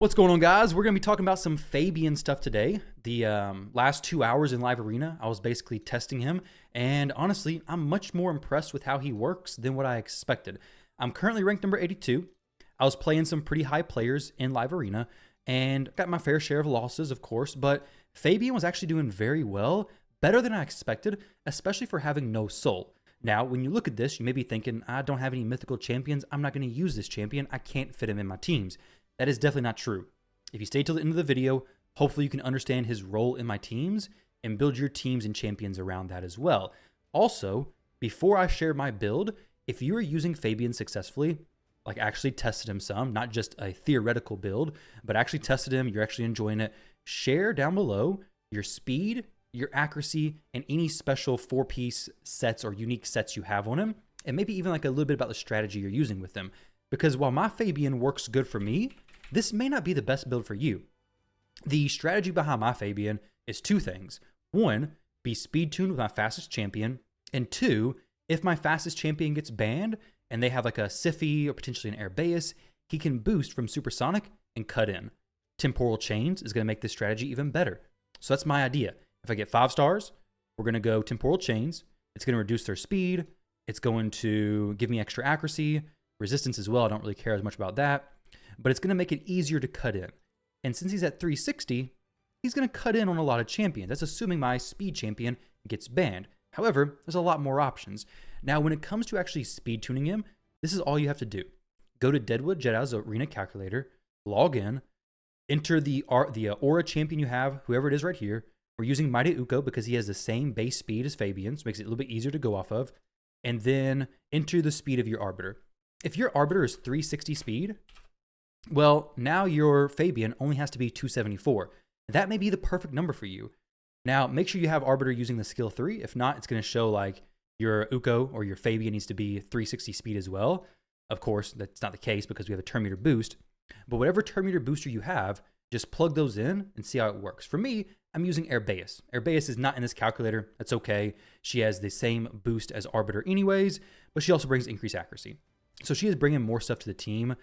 What's going on, guys? We're going to be talking about some Fabian stuff today. The last 2 hours in live arena, I was basically testing him, and honestly, I'm much more impressed with how he works than what I expected. I'm currently ranked number 82. I was playing some pretty high players in live arena, and got my fair share of losses, of course, but Fabian was actually doing very well, better than I expected, especially for having no soul. Now, when you look at this, you may be thinking, I don't have any mythical champions. I'm not going to use this champion. I can't fit him in my teams. That is definitely not true. If you stay till the end of the video, hopefully you can understand his role in my teams and build your teams and champions around that as well. Also, before I share my build, if you are using Fabian successfully, like actually tested him some, not just a theoretical build, but actually tested him, you're actually enjoying it, share down below your speed, your accuracy, and any special 4-piece sets or unique sets you have on him, and maybe even like a little bit about the strategy you're using with them. Because while my Fabian works good for me, this may not be the best build for you. The strategy behind my Fabian is two things. One, be speed tuned with my fastest champion. And two, if my fastest champion gets banned and they have like a Siphi or potentially an Airbeus, he can boost from supersonic and cut in. Temporal chains is going to make this strategy even better. So that's my idea. If I get 5 stars, we're going to go temporal chains. It's going to reduce their speed. It's going to give me extra accuracy, resistance as well. I don't really care as much about that. But it's going to make it easier to cut in. And since he's at 360, he's going to cut in on a lot of champions. That's assuming my speed champion gets banned. However, there's a lot more options. Now, when it comes to actually speed tuning him, this is all you have to do. Go to Deadwood Jedi's Arena Calculator, log in, enter the aura champion you have, whoever it is right here. We're using Mighty Uko because he has the same base speed as Fabian, so it makes it a little bit easier to go off of. And then enter the speed of your Arbiter. If your Arbiter is 360 speed, well, now your Fabian only has to be 274. That may be the perfect number for you. Now, make sure you have Arbiter using the skill 3. If not, it's going to show like your Uko or your Fabian needs to be 360 speed as well. Of course, that's not the case because we have a turn meter boost. But whatever turn meter booster you have, just plug those in and see how it works. For me, I'm using Airbeus. Airbeus is not in this calculator. That's okay. She has the same boost as Arbiter anyways, but she also brings increased accuracy. So she is bringing more stuff to the team.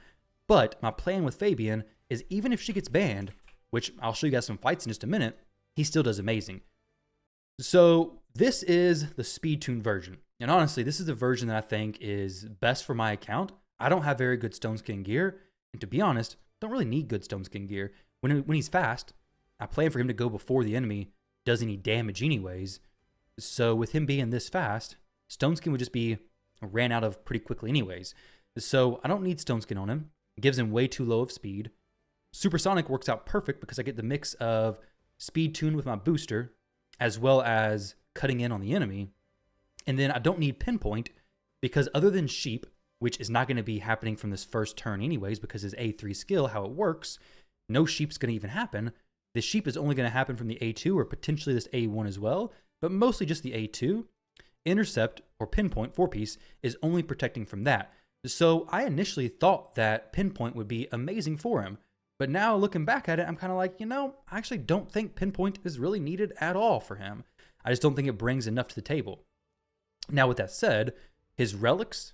But my plan with Fabian is even if she gets banned, which I'll show you guys some fights in just a minute, he still does amazing. So this is the speed tuned version. And honestly, this is the version that I think is best for my account. I don't have very good stone skin gear. And to be honest, don't really need good stone skin gear. When he's fast, I plan for him to go before the enemy does any damage anyways. So with him being this fast, stone skin would just be ran out of pretty quickly anyways. So I don't need stone skin on him. It gives him way too low of speed. Supersonic works out perfect because I get the mix of speed tuned with my booster as well as cutting in on the enemy. And then I don't need pinpoint because other than sheep, which is not going to be happening from this first turn anyways because his A3 skill, how it works, no sheep's going to even happen. The sheep is only going to happen from the A2 or potentially this A1 as well, but mostly just the A2. Intercept or pinpoint 4-piece is only protecting from that. So I initially thought that pinpoint would be amazing for him. But now looking back at it, I'm kind of like, I actually don't think pinpoint is really needed at all for him. I just don't think it brings enough to the table. Now with that said, his relics,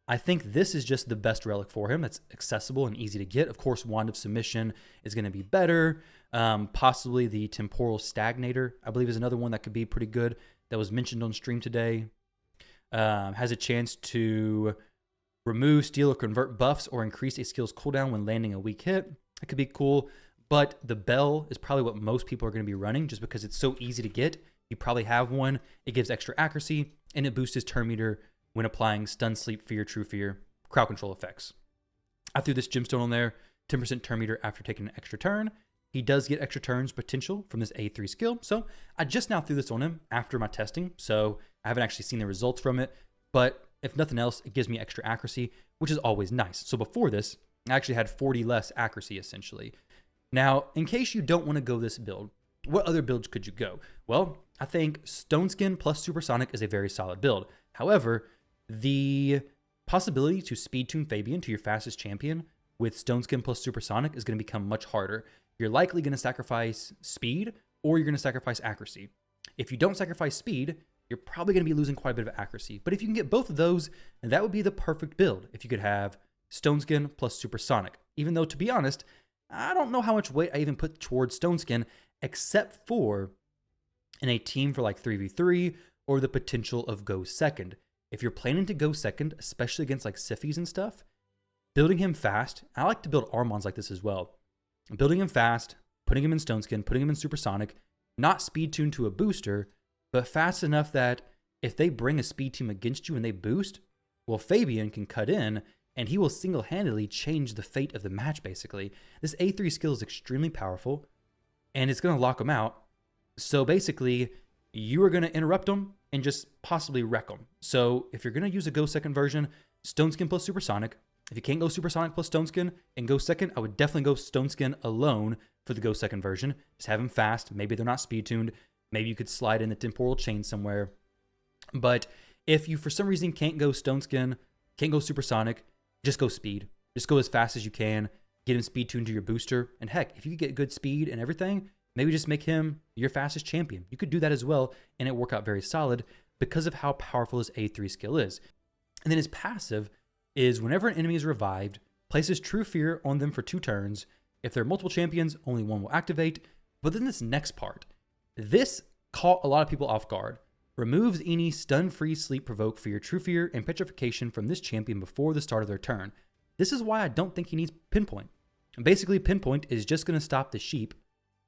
I think this is just the best relic for him. That's accessible and easy to get. Of course, Wand of Submission is going to be better. Possibly the Temporal Stagnator, I believe, is another one that could be pretty good that was mentioned on stream today. Has a chance to remove, steal, or convert buffs or increase a skill's cooldown when landing a weak hit. That could be cool, but the bell is probably what most people are going to be running just because it's so easy to get. You probably have one. It gives extra accuracy, and it boosts his turn meter when applying stun, sleep, fear, true fear, crowd control effects. I threw this gemstone on there, 10% turn meter after taking an extra turn. He does get extra turns potential from this A3 skill, so I just now threw this on him after my testing, so I haven't actually seen the results from it, but if nothing else, it gives me extra accuracy, which is always nice. So before this, I actually had 40 less accuracy, essentially. Now, in case you don't want to go this build, what other builds could you go? Well, I think Stone Skin plus Supersonic is a very solid build. However, the possibility to speed tune Fabian to your fastest champion with Stone Skin plus Supersonic is going to become much harder. You're likely going to sacrifice speed or you're going to sacrifice accuracy. If you don't sacrifice speed, you're probably going to be losing quite a bit of accuracy. But if you can get both of those, that would be the perfect build. If you could have Stone Skin plus Supersonic. Even though, to be honest, I don't know how much weight I even put towards Stone Skin, except for in a team for like 3v3 or the potential of go second. If you're planning to go second, especially against like Siffies and stuff, building him fast, I like to build Armons like this as well. Building him fast, putting him in Stone Skin, putting him in Supersonic, not speed tuned to a booster, but fast enough that if they bring a speed team against you and they boost, well, Fabian can cut in and he will single-handedly change the fate of the match, basically. This A3 skill is extremely powerful and it's going to lock them out. So basically, you are going to interrupt them and just possibly wreck them. So if you're going to use a go second version, Stone Skin plus Supersonic. If you can't go Supersonic plus Stone Skin and go second, I would definitely go Stone Skin alone for the go second version. Just have them fast. Maybe they're not speed tuned. Maybe you could slide in the temporal chain somewhere. But if you for some reason can't go Stone Skin, can't go Supersonic, just go speed. Just go as fast as you can. Get him speed tuned to your booster. And heck, if you get good speed and everything, maybe just make him your fastest champion. You could do that as well, and it work out very solid because of how powerful his A3 skill is. And then his passive is whenever an enemy is revived, places True Fear on them for 2 turns. If there are multiple champions, only one will activate. But then this next part, this caught a lot of people off guard. Removes any stun-free sleep provoke for your True Fear and Petrification from this champion before the start of their turn. This is why I don't think he needs Pinpoint. Basically, Pinpoint is just going to stop the sheep,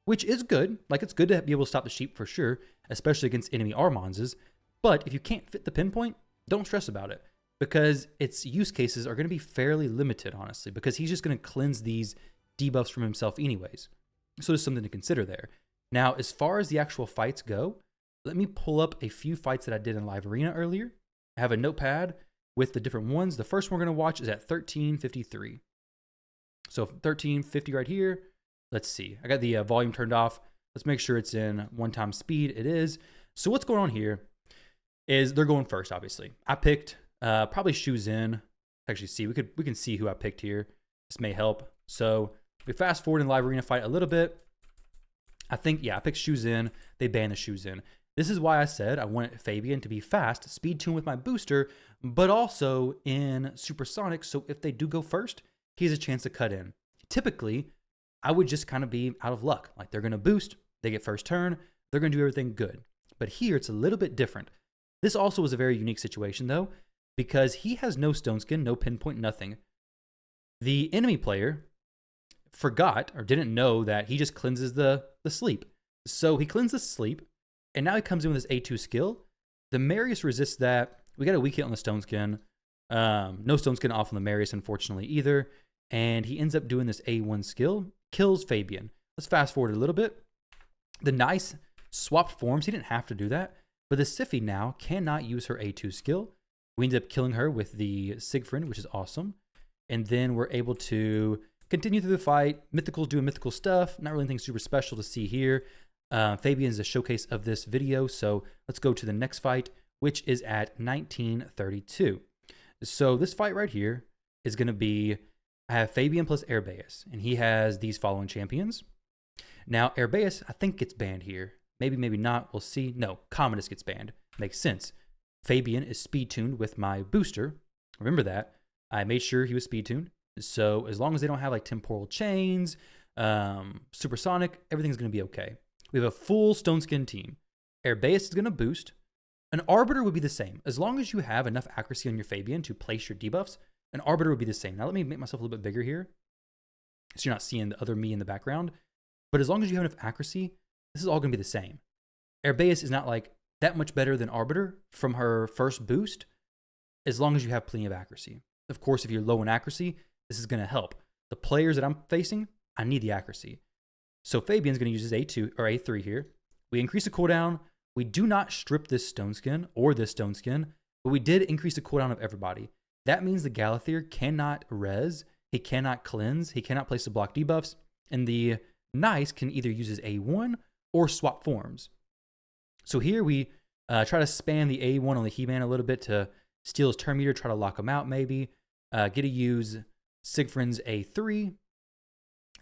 which is good. Like, it's good to be able to stop the sheep for sure, especially against enemy Armonses. But if you can't fit the Pinpoint, don't stress about it, because its use cases are going to be fairly limited, honestly, because he's just going to cleanse these debuffs from himself anyways. So there's something to consider there. Now, as far as the actual fights go, let me pull up a few fights that I did in Live Arena earlier. I have a notepad with the different ones. The first one we're going to watch is at 1353. So 1350 right here. Let's see. I got the volume turned off. Let's make sure it's in 1x speed. It is. So what's going on here is they're going first, obviously. I picked probably Shoes In. Actually, see, we can see who I picked here. This may help. So we fast forward in Live Arena fight a little bit. I think, yeah, I picked Shoes In. They banned the Shoes In. This is why I said I wanted Fabian to be fast, speed tune with my booster, but also in Supersonic. So if they do go first, he has a chance to cut in. Typically, I would just kind of be out of luck. Like, they're going to boost, they get first turn, they're going to do everything good. But here, it's a little bit different. This also was a very unique situation, though, because he has no Stone Skin, no Pinpoint, nothing. The enemy player forgot or didn't know that he just cleanses the sleep. So he cleanses sleep, and now he comes in with his A2 skill. The Marius resists that. We got a weak hit on the Stone Skin. No Stone Skin off on the Marius, unfortunately, either. And he ends up doing this A1 skill. Kills Fabian. Let's fast forward a little bit. The Nice swapped forms. He didn't have to do that. But the Siffy now cannot use her A2 skill. We end up killing her with the Siegfried, which is awesome. And then we're able to continue through the fight. Mythical's doing mythical stuff. Not really anything super special to see here. Fabian is a showcase of this video. So let's go to the next fight, which is at 1932. So this fight right here is going to be, I have Fabian plus Herbaeus, and he has these following champions. Now, Herbaeus, I think, gets banned here. Maybe, maybe not. We'll see. No, Commodus gets banned. Makes sense. Fabian is speed tuned with my booster. Remember that. I made sure he was speed tuned. So as long as they don't have like temporal chains, supersonic, everything's going to be okay. We have a full Stone Skin team. Herbaeus is going to boost. An Arbiter would be the same. As long as you have enough accuracy on your Fabian to place your debuffs, an Arbiter would be the same. Now let me make myself a little bit bigger here, so you're not seeing the other me in the background. But as long as you have enough accuracy, this is all going to be the same. Herbaeus is not like that much better than Arbiter from her first boost, as long as you have plenty of accuracy. Of course, if you're low in accuracy, this is going to help. The players that I'm facing, I need the accuracy. So Fabian's going to use his A2 or A3 here. We increase the cooldown. We do not strip this Stone Skin or this Stone Skin, but we did increase the cooldown of everybody. That means the Galathier cannot res, he cannot cleanse, he cannot place the block debuffs, and the Nice can either use his A1 or swap forms. So here we try to spam the A1 on the He-Man a little bit to steal his turn meter, try to lock him out maybe. Get to use Siegfried's A3.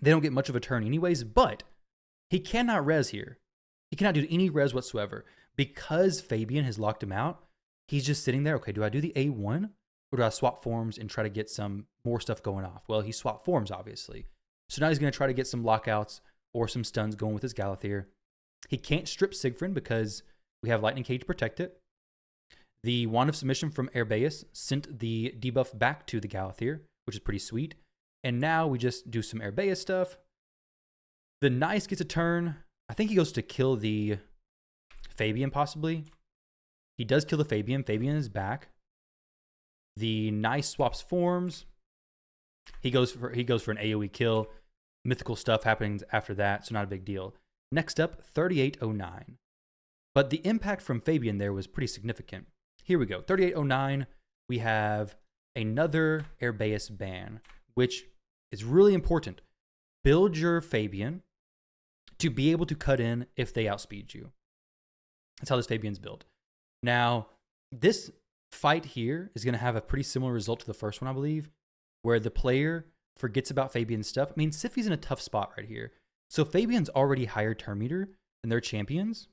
They don't get much of a turn anyways, but he cannot res here. He cannot do any res whatsoever. Because Fabian has locked him out, he's just sitting there. Okay, do I do the A1 or do I swap forms and try to get some more stuff going off? Well, he swapped forms, obviously. So now he's going to try to get some lockouts or some stuns going with his Galathir. He can't strip Siegfried because we have Lightning Cage to protect it. The Wand of Submission from Airbeus sent the debuff back to the Galathir, which is pretty sweet. And now we just do some Airbeus stuff. The Nice gets a turn. I think he goes to kill the Fabian possibly. He does kill the Fabian. Fabian is back. The Nice swaps forms. He goes for an AoE kill. Mythical stuff happens after that, so not a big deal. Next up, 3809. But the impact from Fabian there was pretty significant. Here we go. 3809, we have another Airbeus ban, which is really important. Build your Fabian to be able to cut in if they outspeed you. That's how this Fabian's built. Now, this fight here is going to have a pretty similar result to the first one, I believe, where the player forgets about Fabian's stuff. I mean, Siphi's in a tough spot right here. So Fabian's already higher turn meter than their champions.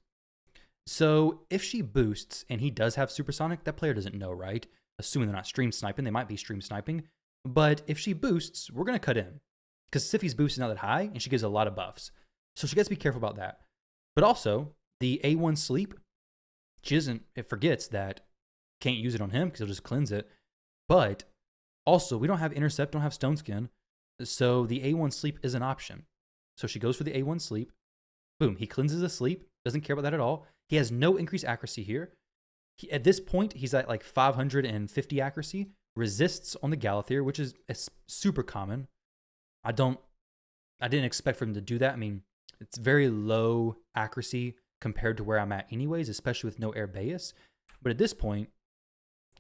So if she boosts and he does have Supersonic, that player doesn't know, right? Assuming they're not stream sniping. They might be stream sniping. But if she boosts, we're going to cut in. Because Siphi's boost is not that high, and she gives a lot of buffs. So she has to be careful about that. But also, the A1 sleep, it forgets that can't use it on him because he'll just cleanse it. But also, we don't have Intercept, don't have Stone Skin. So the A1 sleep is an option. So she goes for the A1 sleep. Boom, he cleanses the sleep. Doesn't care about that at all. He has no increased accuracy here. At this point, he's at like 550 accuracy. Resists on the Galathir, which is super common. I didn't expect for him to do that. I mean, it's very low accuracy compared to where I'm at anyways, especially with no Airbeus. But at this point,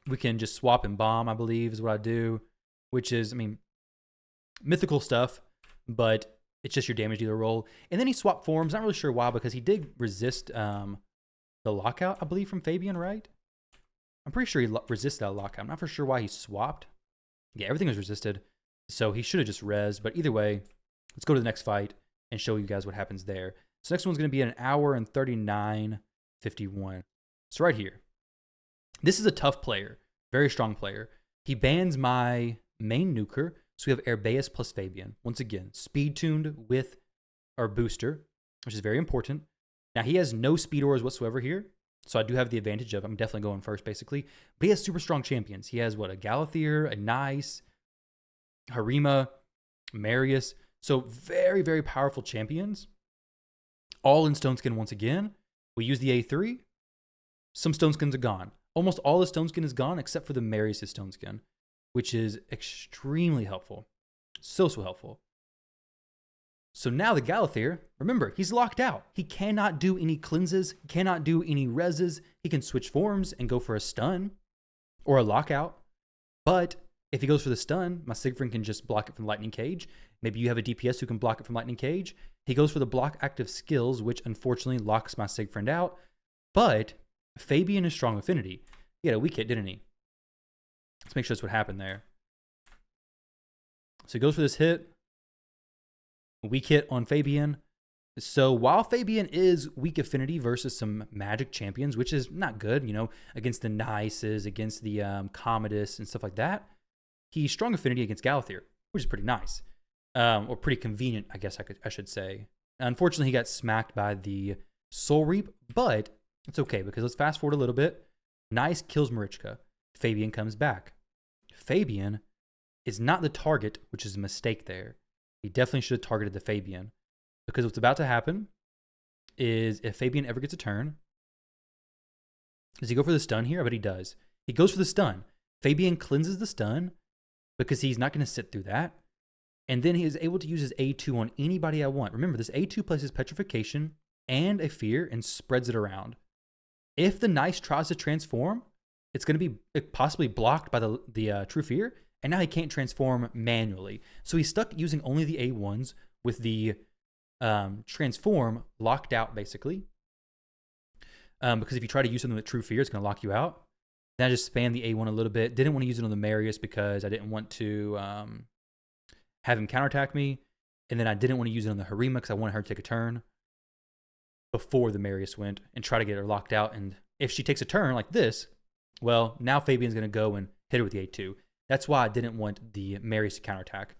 we can just swap and bomb, I believe, is what I do. Which is, I mean, mythical stuff, but it's just your damage dealer roll. And then he swapped forms. Not really sure why, because he did resist the lockout, I believe, from Fabian, right? I'm pretty sure he resisted that lockout. I'm not for sure why he swapped. Yeah, everything was resisted. So he should have just rezzed. But either way, let's go to the next fight and show you guys what happens there. So next one's going to be an hour and 39:51. So right here. This is a tough player. Very strong player. He bans my main nuker. So we have Airbeus plus Fabian. Once again, speed tuned with our booster, which is very important. Now he has no speed auras whatsoever here. So I do have the advantage of I'm definitely going first basically. But he has super strong champions. He has what? A Galathir, a Nice, Harima, Marius. So very, very powerful champions. All in Stone Skin once again. We use the A3. Some Stone Skins are gone. Almost all the Stone Skin is gone except for the Marius' Stone Skin, which is extremely helpful. So helpful. So now the Galathir, remember, he's locked out. He cannot do any cleanses, cannot do any reses. He can switch forms and go for a stun or a lockout. But if he goes for the stun, my Siegfried can just block it from Lightning Cage. Maybe you have a DPS who can block it from Lightning Cage. He goes for the block active skills, which unfortunately locks my Siegfried out. But Fabian is strong affinity. He had a weak hit, didn't he? Let's make sure that's what happened there. So he goes for this hit. Weak hit on Fabian. So while Fabian is weak affinity versus some magic champions, which is not good, you know, against the Nices, against the Commodus and stuff like that, he's strong affinity against Galathir, which is pretty nice. Or pretty convenient, I guess I should say. Unfortunately, he got smacked by the Soul Reap, but it's okay because let's fast forward a little bit. Nice kills Marichka. Fabian comes back. Fabian is not the target, which is a mistake there. He definitely should have targeted the Fabian. Because what's about to happen is if Fabian ever gets a turn, does he go for the stun here? I bet he does. He goes for the stun. Fabian cleanses the stun because he's not going to sit through that. And then he is able to use his A2 on anybody I want. Remember, this A2 places Petrification and a Fear and spreads it around. If the Nice tries to transform, it's going to be possibly blocked by the True Fear. And now he can't transform manually. So he's stuck using only the A1s with the transform locked out, basically. Because if you try to use something with True Fear, it's going to lock you out. Then I just spammed the A1 a little bit. Didn't want to use it on the Marius because I didn't want to have him counterattack me. And then I didn't want to use it on the Harima because I wanted her to take a turn before the Marius went and try to get her locked out. And if she takes a turn like this, well, now Fabian's going to go and hit her with the A2. That's why I didn't want the Marius to counterattack.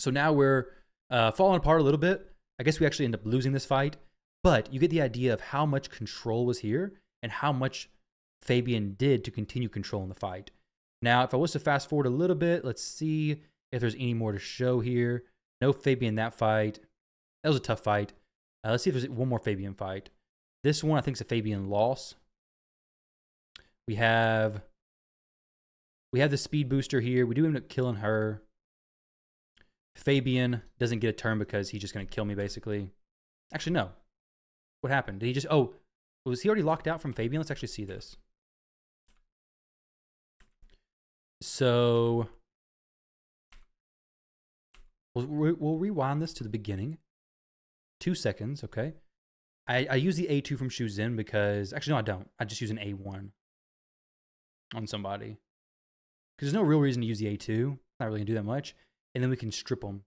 So now we're falling apart a little bit. I guess we actually end up losing this fight, but you get the idea of how much control was here and how much Fabian did to continue controlling the fight. Now, if I was to fast forward a little bit, let's see if there's any more to show here. No Fabian that fight. That was a tough fight. Let's see if there's one more Fabian fight. This one I think is a Fabian loss. We have the speed booster here. We do end up killing her. Fabian doesn't get a turn because he's just going to kill me, basically. Actually, no. What happened? Did he just... Oh, was he already locked out from Fabian? Let's actually see this. So... We'll rewind this to the beginning. 2 seconds, okay. I use the A2 from Shuzhen because... Actually, no, I don't. I just use an A1 on somebody. Because there's no real reason to use the A2. Not really going to do that much. And then we can strip them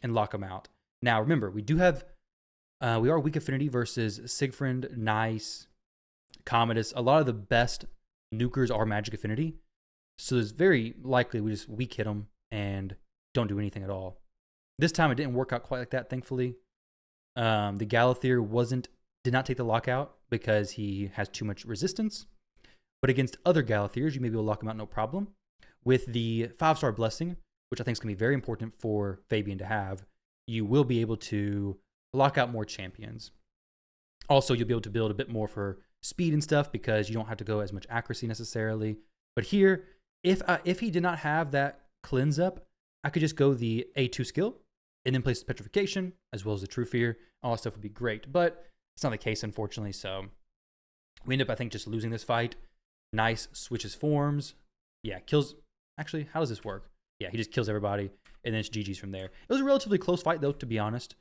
and lock them out. Now, remember, we do have... we are weak affinity versus Siegfried, Nice, Commodus. A lot of the best nukers are magic affinity. So it's very likely we just weak hit them and don't do anything at all. This time it didn't work out quite like that, thankfully. The Galathier did not take the lockout because he has too much resistance. But against other Galathiers, you may be able to lock him out no problem. With the 5-star blessing, which I think is going to be very important for Fabian to have, you will be able to lock out more champions. Also, you'll be able to build a bit more for speed and stuff because you don't have to go as much accuracy necessarily. But here, if he did not have that cleanse up, I could just go the A2 skill and then place the petrification as well as the true fear. All that stuff would be great, but it's not the case, unfortunately. So we end up, I think, just losing this fight. Nice switches forms. Yeah, kills. Actually, how does this work? Yeah, he just kills everybody, and then it's GG's from there. It was a relatively close fight, though, to be honest.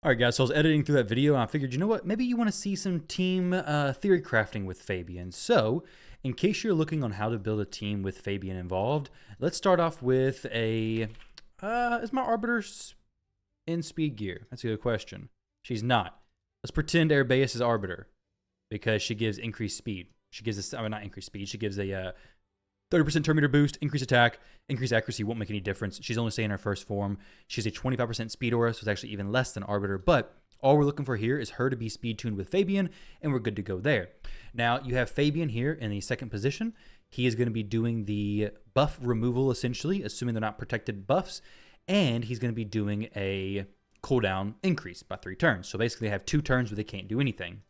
All right, guys, so I was editing through that video, and I figured, you know what? Maybe you want to see some team theory crafting with Fabian. So, in case you're looking on how to build a team with Fabian involved, let's start off with a... is my Arbiter in speed gear? That's a good question. She's not. Let's pretend Arabeus is Arbiter, because she gives increased speed. She gives a... I mean, not increased speed. She gives a... 30% turn meter boost, increased attack, increased accuracy won't make any difference. She's only staying in her first form. She's a 25% speed aura, so it's actually even less than Arbiter. But all we're looking for here is her to be speed tuned with Fabian, and we're good to go there. Now, you have Fabian here in the second position. He is going to be doing the buff removal, essentially, assuming they're not protected buffs. And he's going to be doing a cooldown increase by 3 turns. So basically, they have 2 turns where they can't do anything.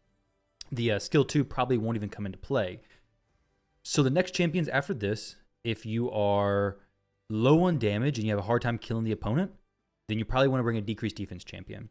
The skill 2 probably won't even come into play. So the next champions after this, if you are low on damage and you have a hard time killing the opponent, then you probably want to bring a decreased defense champion.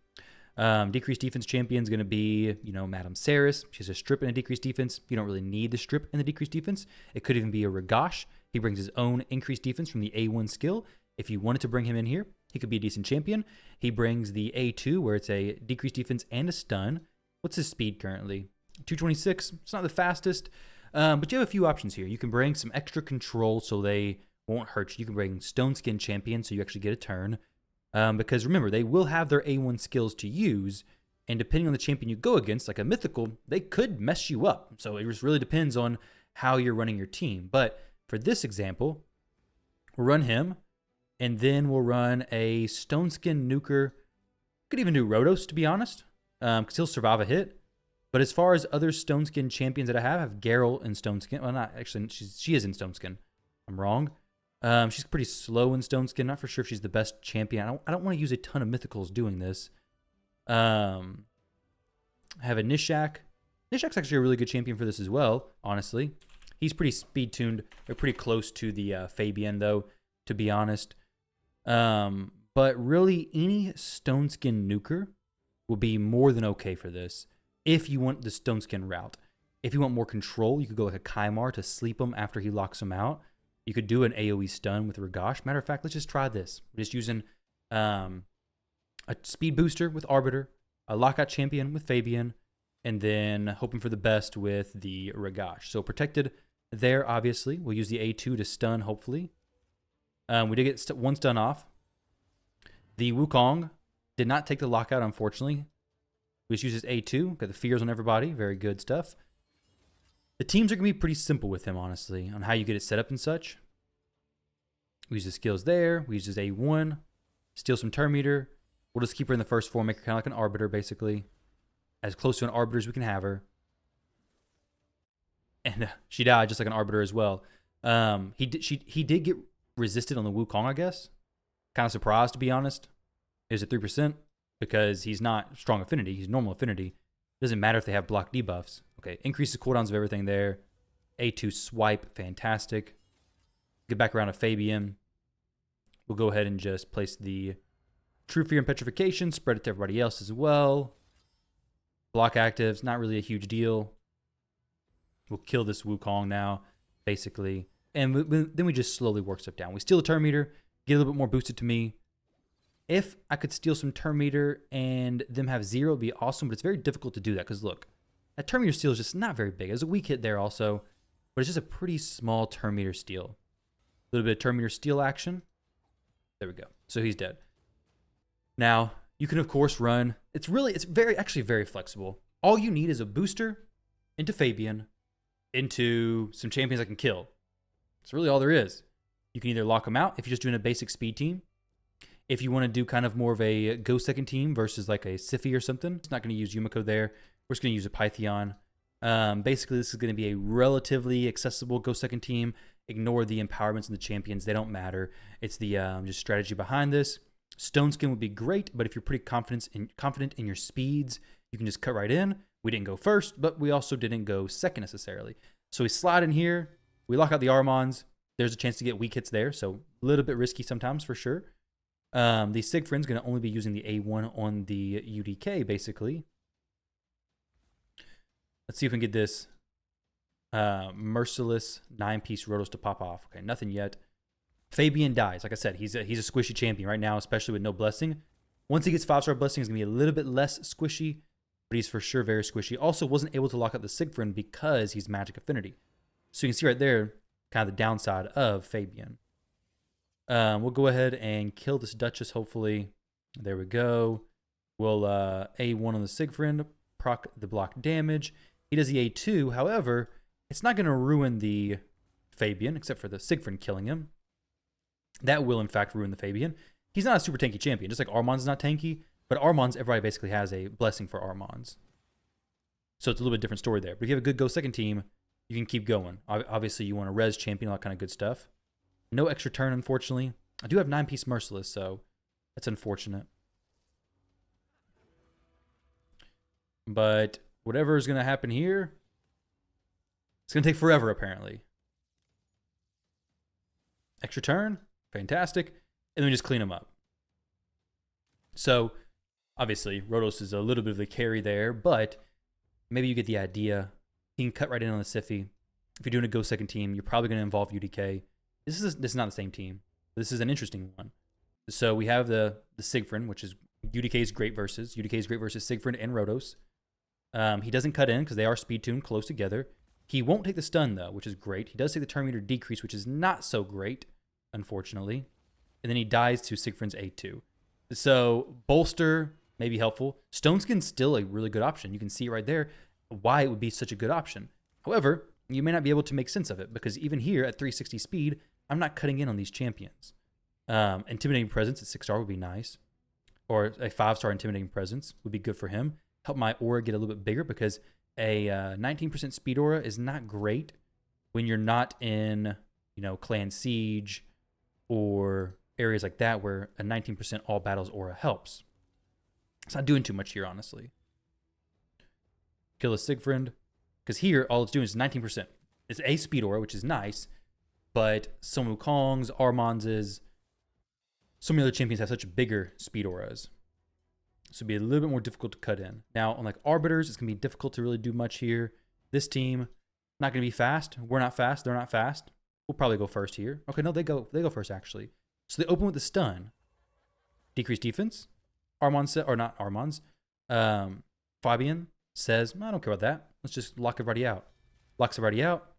Decreased defense champion is going to be, you know, Madame Saris. She has a strip and a decreased defense. You don't really need the strip and the decreased defense. It could even be a Ragash. He brings his own increased defense from the A1 skill. If you wanted to bring him in here, he could be a decent champion. He brings the A2 where it's a decreased defense and a stun. What's his speed currently? 226. It's not the fastest. But you have a few options here. You can bring some extra control so they won't hurt you. You can bring Stone Skin Champion so you actually get a turn. Because remember, they will have their A1 skills to use. And depending on the champion you go against, like a mythical, they could mess you up. So it just really depends on how you're running your team. But for this example, we'll run him. And then we'll run a Stone Skin Nuker. Could even do Rhodos, to be honest. Because he'll survive a hit. But as far as other Stone Skin champions that I have Geralt in Stone Skin. Well, not actually. She is in Stone Skin. I'm wrong. She's pretty slow in Stone Skin. Not for sure if she's the best champion. I don't want to use a ton of mythicals doing this. I have a Nishak. Nishak's actually a really good champion for this as well, honestly. He's pretty speed tuned. They're pretty close to the Fabian, though, to be honest. But really, any Stone Skin nuker will be more than okay for this. If you want the Stone Skin route. If you want more control, you could go like a Kymar to sleep him after he locks him out. You could do an AoE stun with Ragash. Matter of fact, let's just try this. We're just using a speed booster with Arbiter, a lockout champion with Fabian, and then hoping for the best with the Ragash. So protected there, obviously. We'll use the A2 to stun, hopefully. We did get 1 stun off. The Wukong did not take the lockout, unfortunately. We just use his A2, got the fears on everybody. Very good stuff. The teams are going to be pretty simple with him, honestly, on how you get it set up and such. We use the skills there. We use his A1. steal some turn meter. We'll just keep her in the first 4, make her kind of like an arbiter, basically. As close to an arbiter as we can have her. And she died just like an arbiter as well. He did get resisted on the Wukong, I guess. Kind of surprised, to be honest. It was at 3% because he's not strong affinity. He's normal affinity. It doesn't matter if they have block debuffs. Okay, increases cooldowns of everything there. A2 swipe, fantastic. Get back around to Fabian. We'll go ahead and just place the True Fear and Petrification. Spread it to everybody else as well. Block actives, not really a huge deal. We'll kill this Wukong now, basically. And then we just slowly work stuff down. We steal the turn meter, get a little bit more boosted to me. If I could steal some turn meter and them have 0, it'd be awesome. But it's very difficult to do that because, look, that turn meter steal is just not very big. There's a weak hit there also, but it's just a pretty small turn meter steal. A little bit of turn meter steal action. There we go. So he's dead. Now, you can, of course, run. It's actually very flexible. All you need is a booster into Fabian, into some champions I can kill. That's really all there is. You can either lock them out if you're just doing a basic speed team. If you want to do kind of more of a go second team versus like a Siphi or something, it's not going to use Yumiko there. We're just going to use a Pythion. Basically, this is going to be a relatively accessible go second team. Ignore the empowerments and the champions. They don't matter. It's the just strategy behind this. Stone Skin would be great, but if you're pretty confident in your speeds, you can just cut right in. We didn't go first, but we also didn't go second necessarily. So we slide in here. We lock out the Armons. There's a chance to get weak hits there, so a little bit risky sometimes for sure. The Siegfried's going to only be using the A1 on the UDK, basically. Let's see if we can get this Merciless 9-piece Rotos to pop off. Okay, nothing yet. Fabian dies. Like I said, he's a squishy champion right now, especially with no blessing. Once he gets 5-star blessing, it's going to be a little bit less squishy, but he's for sure very squishy. Also, wasn't able to lock up the Siegfried because he's magic affinity. So you can see right there, kind of the downside of Fabian. We'll go ahead and kill this Duchess, hopefully. There we go. We'll A1 on the Siegfried, proc the block damage. He does the A2. However, it's not going to ruin the Fabian, except for the Siegfried killing him. That will, in fact, ruin the Fabian. He's not a super tanky champion, just like Armon's not tanky, but Armon's, everybody basically has a blessing for Armon's. So it's a little bit different story there. But if you have a good go second team, you can keep going. Obviously, you want a res champion, all that kind of good stuff. No extra turn, unfortunately. I do have 9-piece Merciless, so that's unfortunate. But whatever is going to happen here, it's going to take forever, apparently. Extra turn. Fantastic. And then we just clean them up. So, obviously, Rotos is a little bit of the carry there, but maybe you get the idea. He can cut right in on the Siphi. If you're doing a go second team, you're probably going to involve UDK. This is not the same team. This is an interesting one. So we have the Siegfried, which is UDK's great versus. UDK's great versus Siegfried and Rotos. He doesn't cut in because they are speed tuned close together. He won't take the stun, though, which is great. He does take the turn meter decrease, which is not so great, unfortunately. And then he dies to Siegfried's A2. So bolster may be helpful. Stone Skin's still a really good option. You can see right there why it would be such a good option. However, you may not be able to make sense of it because even here at 360 speed, I'm not cutting in on these champions. Intimidating Presence at 6-star would be nice. Or a 5-star Intimidating Presence would be good for him. Help my aura get a little bit bigger because a 19% speed aura is not great when you're not in, Clan Siege or areas like that where a 19% all battles aura helps. It's not doing too much here, honestly. Kill a Siegfried. Because here, all it's doing is 19%. It's a speed aura, which is nice, but some Wukong's, Armon's, so many other champions have such bigger speed auras. So it'd be a little bit more difficult to cut in. Now, on like Arbiters, it's going to be difficult to really do much here. This team, not going to be fast. We're not fast. They're not fast. We'll probably go first here. Okay, no, they go first, actually. So they open with the stun. Decrease defense. Fabian says, I don't care about that. Let's just lock everybody out. Locks everybody out.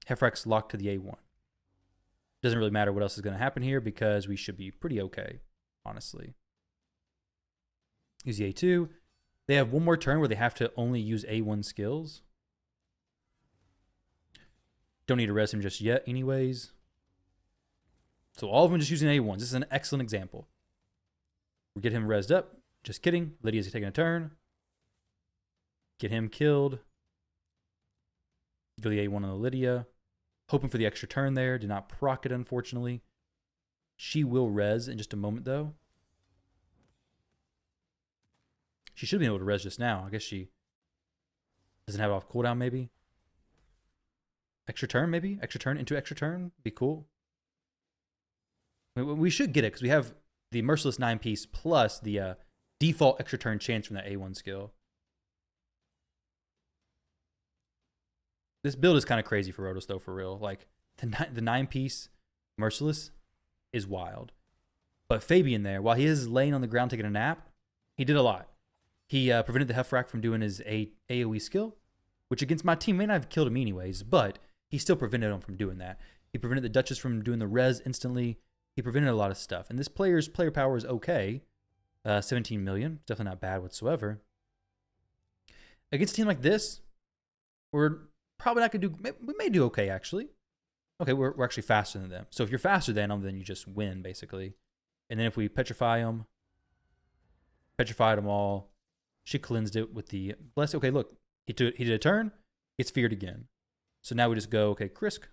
Hefrex locked to the A1. Doesn't really matter what else is going to happen here because we should be pretty okay, honestly. Use the A2. They have one more turn where they have to only use A1 skills. Don't need to res him just yet anyways. So all of them just using A1s. This is an excellent example. We'll get him rezzed up. Just kidding. Lydia's taking a turn. Get him killed. Go the A1 on the Lydia. Hoping for the extra turn there. Did not proc it, unfortunately. She will res in just a moment, though. She should be able to res just now. I guess she doesn't have it off cooldown, maybe. Extra turn, maybe? Extra turn into extra turn? Be cool. We should get it, because we have the Merciless 9-piece plus the default extra turn chance from that A1 skill. This build is kind of crazy for Rotos, though, for real. Like, the 9-piece Merciless is wild. But Fabian there, while he is laying on the ground taking a nap, he did a lot. He prevented the Heffrack from doing his AoE skill, which against my team may not have killed him anyways, but he still prevented him from doing that. He prevented the Duchess from doing the res instantly. He prevented a lot of stuff. And this player's player power is okay. 17 million. Definitely not bad whatsoever. Against a team like this, we're probably not going to do... We may do okay, actually. Okay, we're actually faster than them. So if you're faster than them, then you just win, basically. And then if we petrified them all. She cleansed it with the bless. Okay, look. He did a turn. It's feared again. So now we just go, okay, Krisk.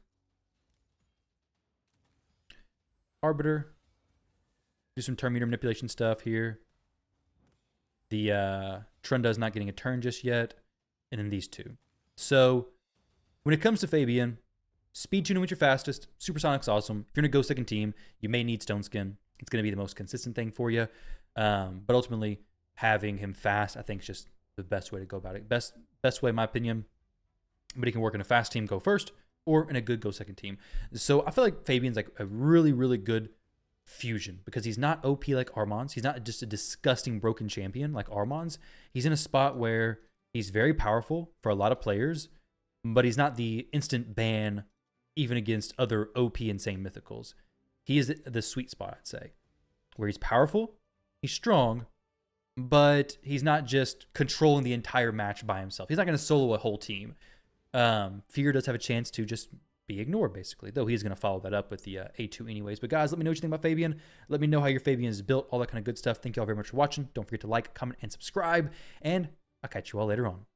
Arbiter. Do some turn meter manipulation stuff here. The Trunda is not getting a turn just yet. And then these two. So when it comes to Fabian, speed tuning with your fastest. Supersonic's awesome. If you're going to go second team, you may need Stone Skin. It's going to be the most consistent thing for you. But ultimately, having him fast, I think, is just the best way to go about it. Best way, in my opinion. But he can work in a fast team, go first, or in a good go second team. So I feel like Fabian's like a really, really good fusion because he's not OP like Armand's. He's not just a disgusting broken champion like Armand's. He's in a spot where he's very powerful for a lot of players, but he's not the instant ban even against other OP insane mythicals. He is the sweet spot, I'd say, where he's powerful, he's strong, but he's not just controlling the entire match by himself. He's not going to solo a whole team. Fear does have a chance to just be ignored, basically, though he's going to follow that up with the A2 anyways. But guys, let me know what you think about Fabian. Let me know how your Fabian is built, all that kind of good stuff. Thank you all very much for watching. Don't forget to like, comment, and subscribe, and I'll catch you all later on.